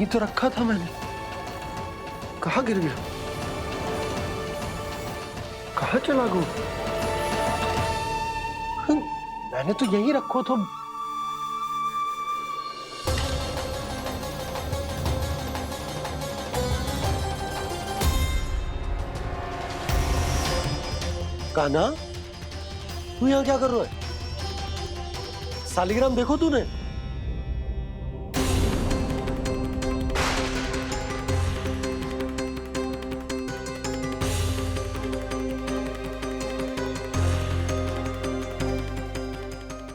ये तो रखा था मैंने, कहाँ गिर गया, कहाँ चला गया? मैंने तो यहीं रखो तो। कान्हा, तू यहाँ क्या कर रहा है? सालिग्राम देखो तूने?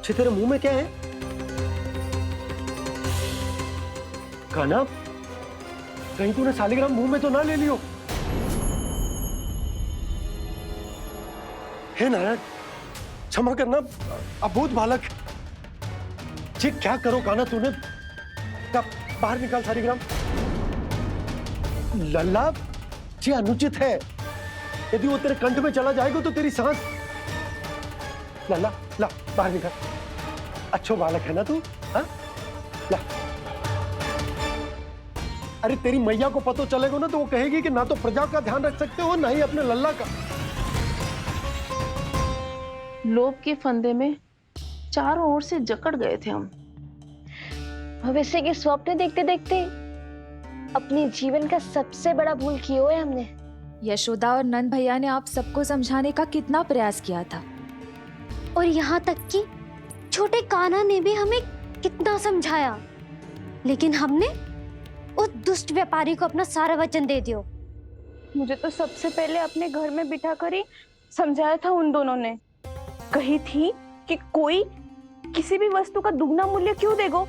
तेरे मुंह में क्या है? कान्हा, कहीं तूने सालिग्राम मुंह में तो ना ले लियो? हे नारायण, क्षमा करना, अबोध बालक। जी क्या करो कान्हा तूने? कब बाहर निकाल सालिग्राम। लल्ला, जी अनुचित है। यदि वो तेरे कंठ में चला जाएगा तो तेरी सांस। लल्ला, ला बाहर निकाल। अच्छो बालक है ना तू? हाँ? ला। अरे तेरी मैया को पता चलेगा ना तो वो कहेगी कि ना तो प्रजा का ध्यान रख सकते हो ना ही अपने लल्ला का। लोभ के फंदे में चारों ओर से जकड़ गए थे हम। भविष्य के स्वप्न देखते देखते अपने जीवन का सबसे बड़ा भूल किया है हमने। यशोदा और नंद भैया ने आप सबको समझाने का कितना प्रयास किया था, और यहाँ तक कि छोटे कान्हा ने भी हमें कितना समझाया, लेकिन हमने उस दुष्ट व्यापारी को अपना सारा वचन दे दिया। मुझे तो सबसे पहले अपने घर में बिठा कर ही समझाया था उन दोनों ने। कही थी कि कोई किसी भी वस्तु का दुगना मूल्य क्यों देगा,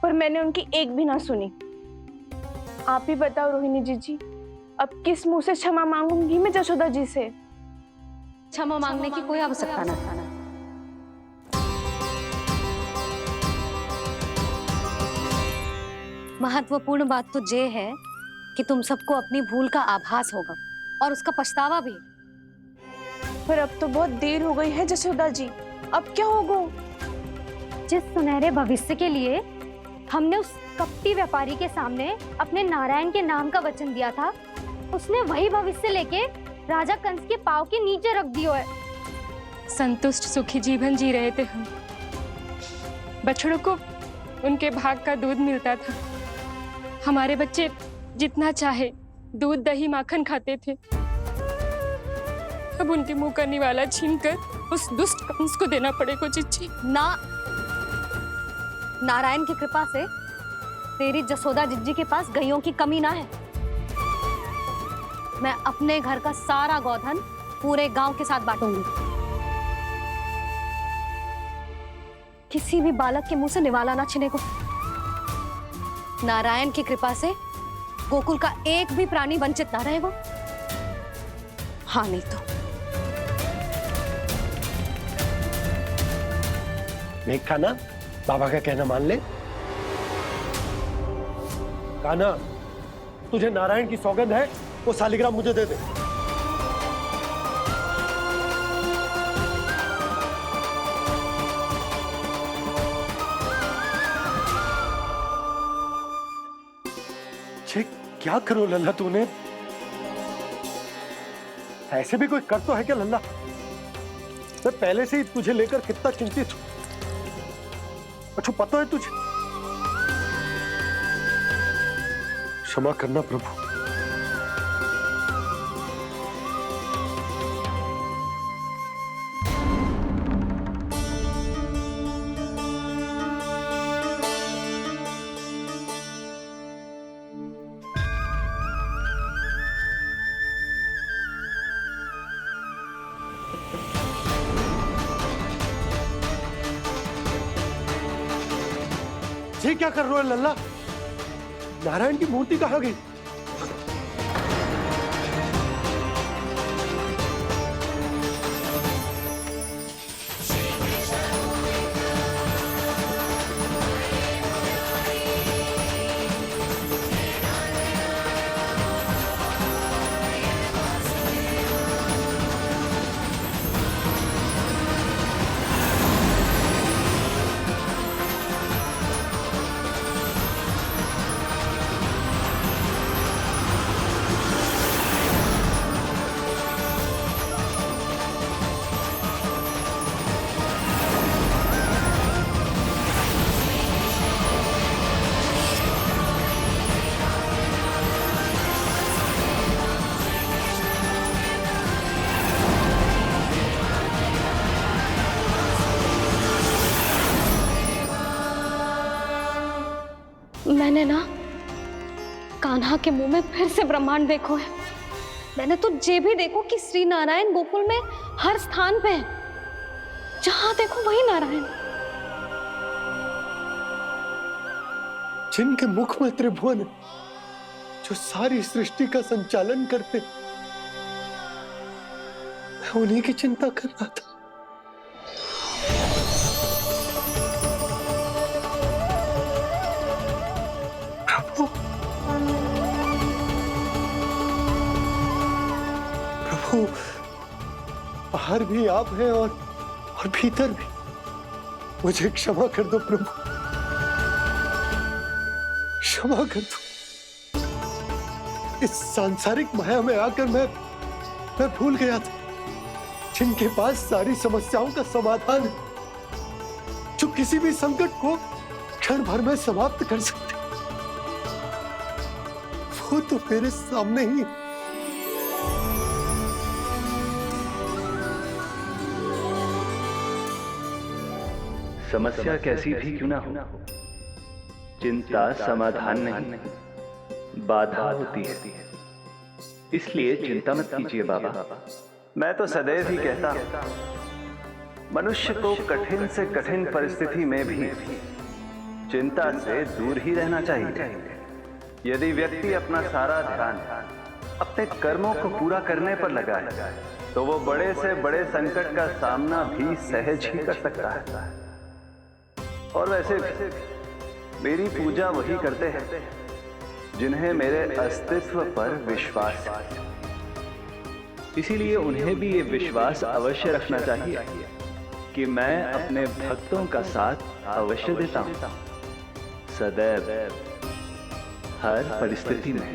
पर मैंने उनकी एक भी ना सुनी। आप ही बताओ रोहिणी जी, अब किस मुंह से क्षमा मांगूंगी मैं जशोदा जी से? क्षमा मांगने की कोई आवश्यकता ना था। महत्वपूर्ण बात तो ये है कि तुम सबको अपनी भूल का आभास होगा और उसका पछतावा भी। पर अब तो बहुत देर हो गई है जशोदा जी, अब क्या होगा? जिस सुनहरे भविष्य के लिए हमने उस कपटी व्यापारी के सामने अपने नारायण के नाम का वचन दिया था, उसने वही भविष्य लेके राजा कंस के पांव के नीचे रख दिया है। संतुष्ट सुखी जीवन जी रहे थे हम। बछड़ों को उनके भाग का दूध मिलता था। हमारे बच्चे जितना चाहे दूध दही माखन खाते थे। अब उनके मुंह का निवाला छीनकर उस दुष्ट कंस को देना पड़ेगा चिच्ची। ना, नारायण की कृपा से तेरी जसोदा जिज्जी के पास गैयों की कमी ना है। मैं अपने घर का सारा गोधन पूरे गांव के साथ बांटूंगी। किसी भी बालक के मुंह से निवाला ना छिने को। नारायण की कृपा से गोकुल का एक भी प्राणी वंचित ना रहेगा। हाँ नहीं तो देख कान्हा, बाबा का कहना मान ले। कान्हा, तुझे नारायण की सौगंध है, वो सालिग्राम मुझे दे दे। क्या करो लल्ला तूने? ऐसे भी कोई कर तो है क्या लल्ला? मैं पहले से ही तुझे लेकर कितना चिंतित हूं। अच्छा पता है तुझे? क्षमा करना प्रभु। ये क्या कर रहे हो लल्ला? नारायण की मूर्ति कहाँ गई? मैंने ना कान्हा के मुंह में फिर से ब्रह्मांड देखो है। मैंने तो ये भी देखो कि श्री नारायण गोकुल में हर स्थान पे है, जहां देखो वही नारायण। जिनके मुख में त्रिभुवन है, जो सारी सृष्टि का संचालन करते, मैं उन्हीं की चिंता कर रहा था। प्रभु, प्रभु, बाहर भी आप हैं और भीतर भी। मुझे क्षमा कर दो प्रभु, क्षमा कर दो। इस सांसारिक माया में आकर मैं भूल गया था जिनके पास सारी समस्याओं का समाधान है, जो किसी भी संकट को क्षण भर में समाप्त कर सकते, वो तो मेरे सामने ही है। समस्या कैसी भी क्यों ना हो, चिंता समाधान नहीं, बाधा होती है। इसलिए चिंता मत कीजिए बाबा। मैं तो सदैव ही कहता हूं, मनुष्य को कठिन से कठिन परिस्थिति में भी चिंता से दूर ही रहना चाहिए। यदि व्यक्ति अपना सारा ध्यान अपने कर्मों को पूरा करने पर लगाए, तो वो बड़े से बड़े संकट का सामना भी सहज ही कर सकता है। और वैसे भी मेरी पूजा वही करते हैं जिन्हें मेरे अस्तित्व पर विश्वास है। इसीलिए उन्हें भी ये विश्वास अवश्य रखना चाहिए कि मैं अपने भक्तों का साथ अवश्य देता हूं, सदैव, हर परिस्थिति में।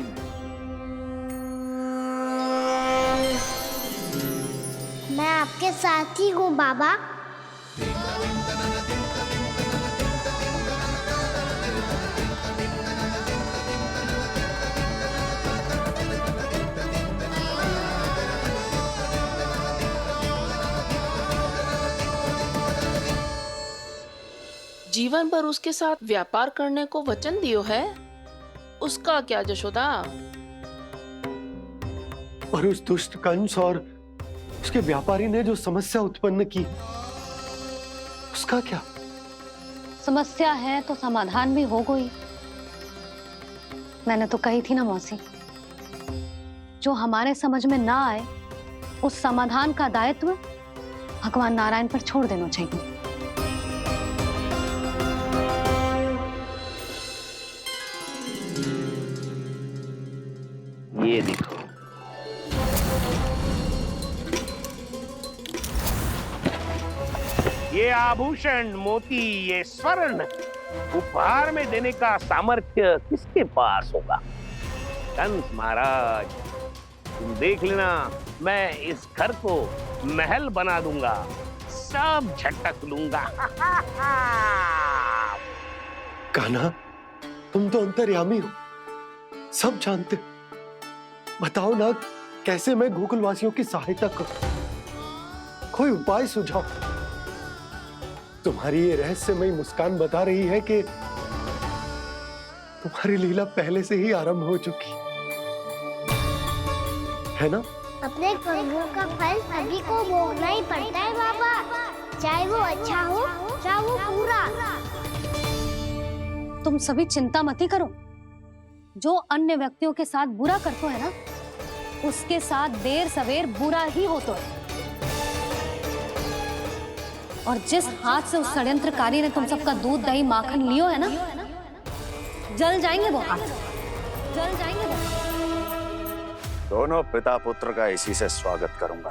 मैं आपके साथ ही हूँ बाबा। जीवन भर उसके साथ व्यापार करने को वचन दियो है, उसका क्या यशोदा? और उस दुष्ट कंस और उसके व्यापारी ने जो समस्या उत्पन्न की, उसका क्या? समस्या है तो समाधान भी हो गई। मैंने तो कही थी ना मौसी, जो हमारे समझ में ना आए उस समाधान का दायित्व भगवान नारायण पर छोड़ देना चाहिए। ये देखो, ये आभूषण, मोती, ये स्वर्ण उपहार में देने का सामर्थ्य किसके पास होगा? कंस महाराज, तुम देख लेना, मैं इस घर को महल बना दूंगा, सब झटक लूंगा। कान्हा, तुम तो अंतर्यामी हो, सब जानते हो। बताओ ना, कैसे मैं गोकुलवासियों की सहायता करूं? कोई उपाय सुझाओ। तुम्हारी ये रहस्यमयी मुस्कान बता रही है कि तुम्हारी लीला पहले से ही आरंभ हो चुकी है ना? अपने कर्मों का फल सभी को भोगना ही पड़ता है बाबा, चाहे वो अच्छा हो चाहे वो बुरा। तुम सभी चिंता मत ही करो। जो अन्य व्यक्तियों के साथ बुरा करते है ना, उसके साथ देर सवेर बुरा ही होता है। और जिस हाथ से उस षड्यंत्रकारी ने तुम सबका दूध दही माखन लियो है ना, जल जाएंगे वो हाथ, जल जाएंगे वो। दोनों पिता पुत्र का इसी से स्वागत करूंगा।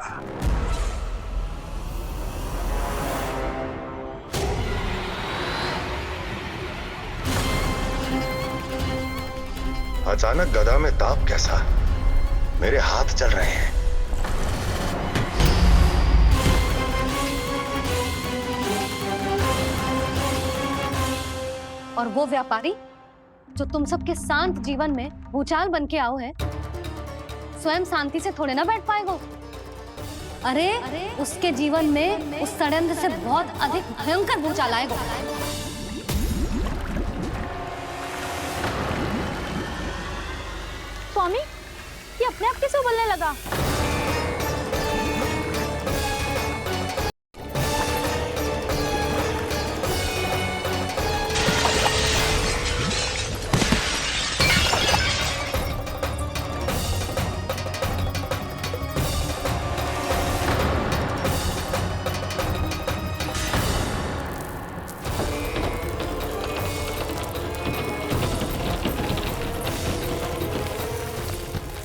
अचानक गदा में ताप कैसा? मेरे हाथ चल रहे हैं। और वो व्यापारी जो तुम सबके शांत जीवन में भूचाल बन के आओ है, स्वयं शांति से थोड़े ना बैठ पाएगा। अरे उसके जीवन में उस षड्यंत्र से बहुत अधिक भयंकर भूचाल आएगा। स्वामी, ये अपने आप कैसे उबलने लगा?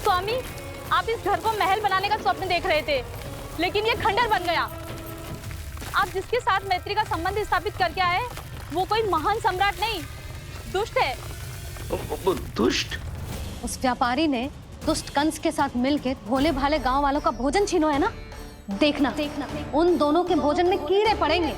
स्वामी, आप इस घर को महल बनाने का स्वप्न देख रहे थे, लेकिन ये खंडर बन गया। आप जिसके साथ मैत्री का संबंध स्थापित करके आए, वो कोई महान सम्राट नहीं, दुष्ट है। दुष्ट? उस व्यापारी ने दुष्ट कंस के साथ मिलकर भोले भाले गांव वालों का भोजन छीनो है ना। देखना उन दोनों के भोजन में कीड़े पड़ेंगे।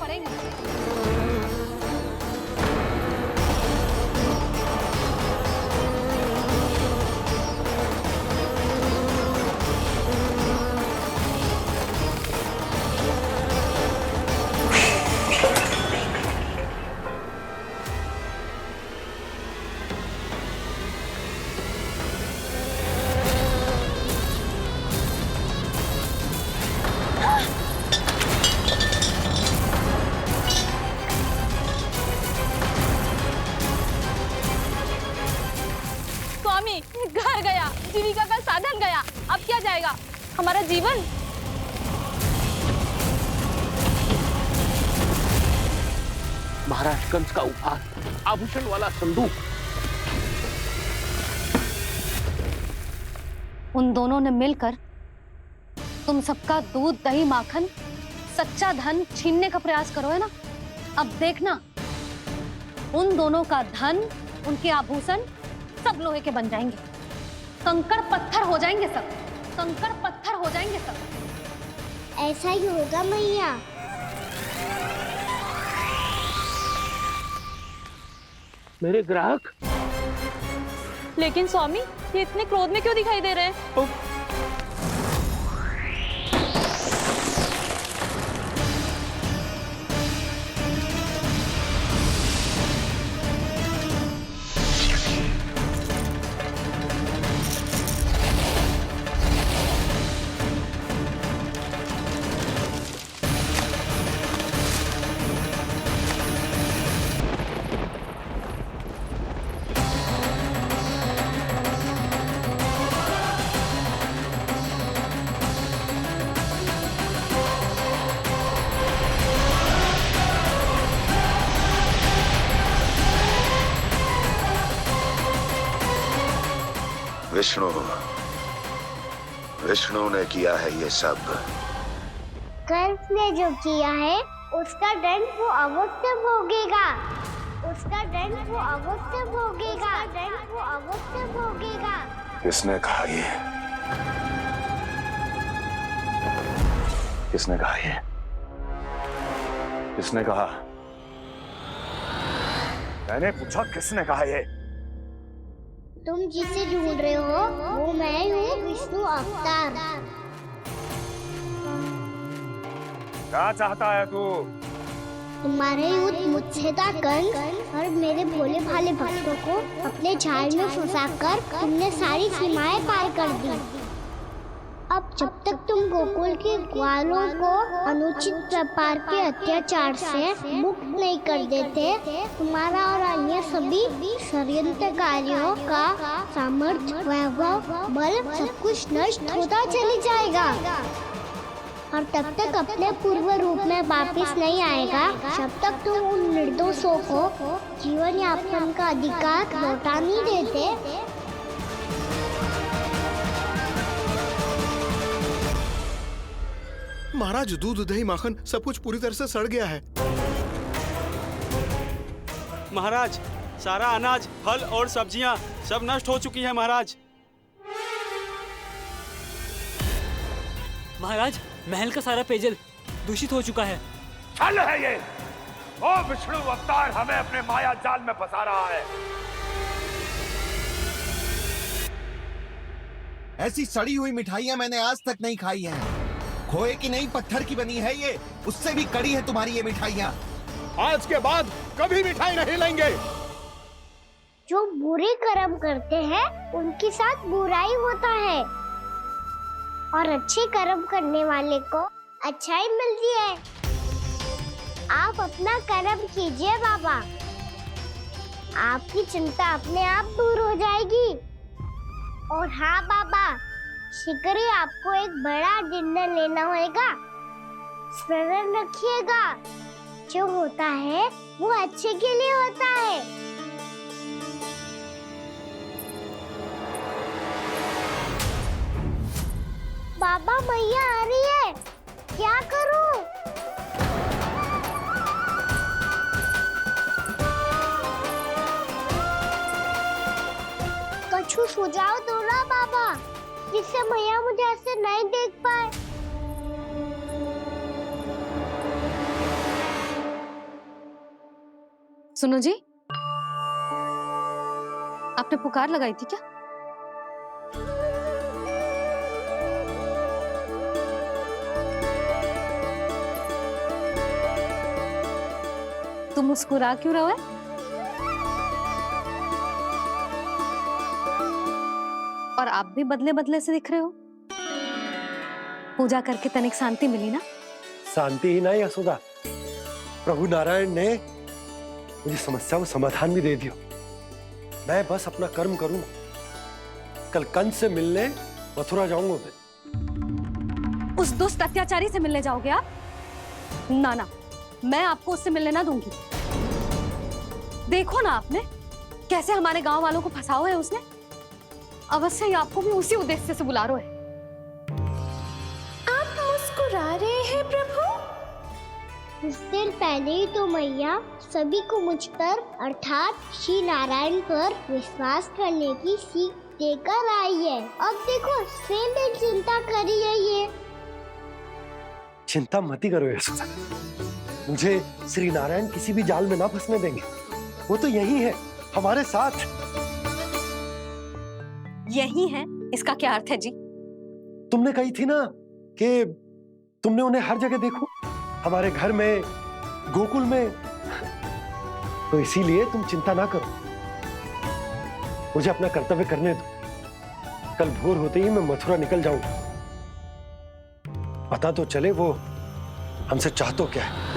स्वामी, घर गया, जीविका का साधन गया, अब क्या जाएगा हमारा जीवन? महाराज कंस का उपहार, आभूषण वाला संदूक। उन दोनों ने मिलकर तुम सबका दूध, दही, माखन, सच्चा धन छीनने का प्रयास करो है ना। अब देखना उन दोनों का धन, उनके आभूषण सब लोहे के बन जाएंगे, कंकड़ पत्थर हो जाएंगे सब, कंकड़ पत्थर हो जाएंगे सब। ऐसा ही होगा मैया। मेरे ग्राहक? लेकिन स्वामी, ये इतने क्रोध में क्यों दिखाई दे रहे हैं? विष्णु ने किया है ये सब। कंस ने जो किया है उसका दंड वो अवश्य भोगेगा, उसका दंड वो अवश्य भोगेगा, दंड वो अवश्य भोगेगा। किसने कहा ये? किसने कहा ये? किसने कहा? मैंने पूछा किसने कहा ये? तुम जिसे ढूंढ रहे हो वो मैं हूँ, विष्णु अवतार। क्या चाहता है तू? तुम्हारे युद्ध मुझसे था कंस, और मेरे भोले भाले भक्तों को अपने जाल में फंसाकर तुमने सारी सीमाएं पार कर दी। अब जब तक तुम गोकुल के ग्वालों को अनुचित व्यापार के अत्याचार से मुक्त नहीं कर देते, तुम्हारा और अन्य सभी षड्यंत्रकारियों का सामर्थ्य, वैभव, बल सब कुछ नष्ट होता चले जाएगा, और तब तक अपने पूर्व रूप में वापस नहीं आएगा जब तक तुम उन निर्दोषों को जीवन यापन का अधिकार लौटा नहीं देते। महाराज, दूध, दही, माखन सब कुछ पूरी तरह से सड़ गया है। महाराज, सारा अनाज, फल और सब्जियां सब नष्ट हो चुकी है महाराज। महाराज, महल का सारा पेयजल दूषित हो चुका है। छल है ये। वो विष्णु अवतार हमें अपने माया जाल में फंसा रहा है। ऐसी सड़ी हुई मिठाइयां मैंने आज तक नहीं खाई हैं। खोए की नहीं, पत्थर की बनी है ये, उससे भी कड़ी है तुम्हारी ये मिठाइयां। आज के बाद कभी मिठाई नहीं लेंगे। जो बुरे कर्म करते हैं उनके साथ बुराई होता है और अच्छे कर्म करने वाले को अच्छाई मिलती है। आप अपना कर्म कीजिए बाबा, आपकी चिंता अपने आप दूर हो जाएगी। और हाँ बाबा, शीघ्र ही आपको एक बड़ा डिनर लेना होगा। स्मरण रखिएगा, जो होता है वो अच्छे के लिए होता है। बाबा मैया आ रही है, क्या करूं? कछु सुझाव दो ना बाबा, जिससे मैया मुझे ऐसे नहीं देख पाए। सुनो जी, आपने पुकार लगाई थी क्या? तुम मुस्कुरा क्यों रहो है? और आप भी बदले बदले से दिख रहे हो। पूजा करके तनिक शांति मिली ना? शांति ही नहीं यशोदा, प्रभु नारायण ने मुझे समस्या को समाधान भी दे दिया। मैं बस अपना कर्म करूंगा। कल कंस से मिलने मथुरा जाऊंगा मैं। उस दुष्ट अत्याचारी से मिलने जाओगे आप? ना ना, मैं आपको उससे मिलने ना दूंगी। देखो ना आपने कैसे हमारे गांव वालों को फंसाओ है उसने। अवश्य ही आपको भी उसी उद्देश्य से बुला रहे हैं। आप मुस्कुरा रहे हैं प्रभु? कुछ देर पहले ही तो मैया सभी को मुझ पर अर्थात श्री नारायण पर विश्वास करने की सीख देकर आई है। अब देखो स्वयं भी चिंता करी है ये। चिंता मत ही करो यशोदा, मुझे श्री नारायण किसी भी जाल में ना फंसने देंगे। वो तो यही है हमारे साथ। यही है, इसका क्या अर्थ है जी? तुमने कही थी ना कि तुमने उन्हें हर जगह देखो, हमारे घर में, गोकुल में। तो इसीलिए तुम चिंता ना करो, मुझे अपना कर्तव्य करने दो। कल भोर होते ही मैं मथुरा निकल जाऊंगा। पता तो चले वो हमसे चाहतो क्या है।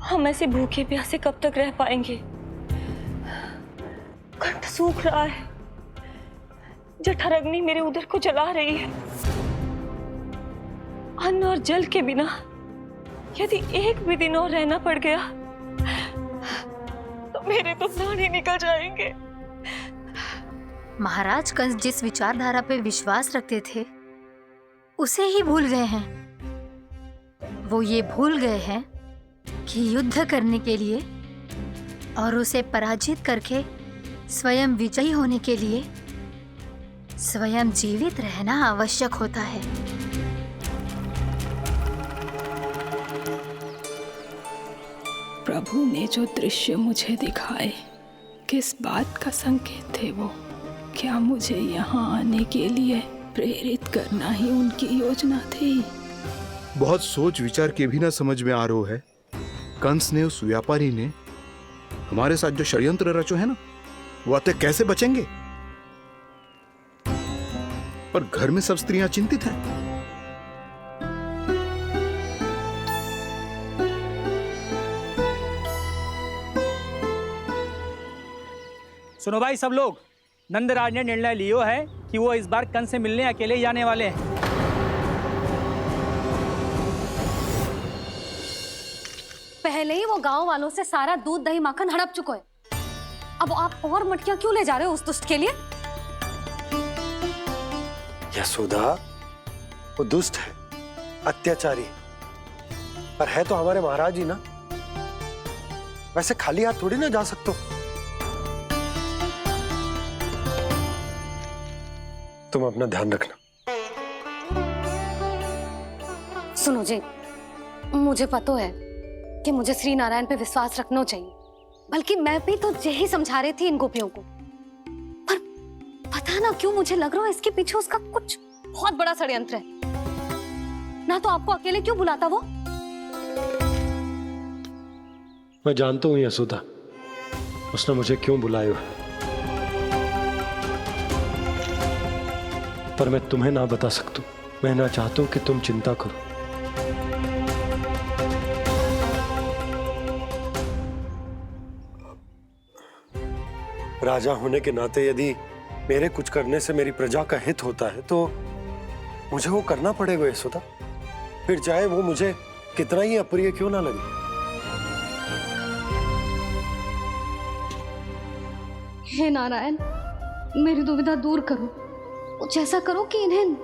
हम ऐसे भूखे प्यासे कब तक रह पाएंगे? कंठ सूख रहा है, जठर अग्नि मेरे उदर को जला रही है। अन्न और जल के बिना यदि एक भी दिन और रहना पड़ गया तो मेरे तो प्राण ही निकल जाएंगे। महाराज कंस जिस विचारधारा पे विश्वास रखते थे उसे ही भूल गए हैं। वो ये भूल गए हैं कि युद्ध करने के लिए और उसे पराजित करके स्वयं विजयी होने के लिए स्वयं जीवित रहना आवश्यक होता है। प्रभु ने जो दृश्य मुझे दिखाए, किस बात का संकेत थे वो? क्या मुझे यहाँ आने के लिए प्रेरित करना ही उनकी योजना थी? बहुत सोच विचार के भी ना समझ में आ रहा है। कंस ने, उस व्यापारी ने हमारे साथ जो षड्यंत्र रचो है ना, वो आते कैसे बचेंगे? पर घर में सब स्त्रियां चिंतित हैं। सुनो भाई सब लोग, नंदराज ने निर्णय लियो है कि वो इस बार कंस से मिलने अकेले ही आने वाले हैं। पहले ही वो गांव वालों से सारा दूध दही माखन हड़प चुका है। अब आप और मटकियां क्यों ले जा रहे हो उस दुष्ट के लिए? यशोदा, वो दुष्ट है, अत्याचारी, पर है तो हमारे महाराज ही ना। वैसे खाली हाथ थोड़ी ना जा सकते हो। तुम अपना ध्यान रखना। सुनो जी, मुझे पता है कि मुझे श्री नारायण पे विश्वास रखना चाहिए, बल्कि मैं भी तो यही समझा रही थी इन गोपियों को। पर पता ना क्यों मुझे लग रहा है इसके पीछे उसका कुछ बहुत बड़ा षड्यंत्र है। ना तो आपको अकेले क्यों बुलाता वो? मैं जानता हूँ यशोदा, उसने मुझे क्यों बुलाया है, पर मैं तुम्हें ना बता सकता। मैं ना चाहता हूं कि तुम चिंता करो। राजा होने के नाते यदि मेरे कुछ करने से मेरी प्रजा का हित होता है तो मुझे वो करना पड़ेगा यशोदा, फिर चाहे वो मुझे कितना ही अप्रिय क्यों ना लगे। हे नारायण, मेरी दुविधा दूर करो। कुछ ऐसा करो कि इन्हें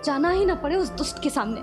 जाना ही ना पड़े उस दुष्ट के सामने।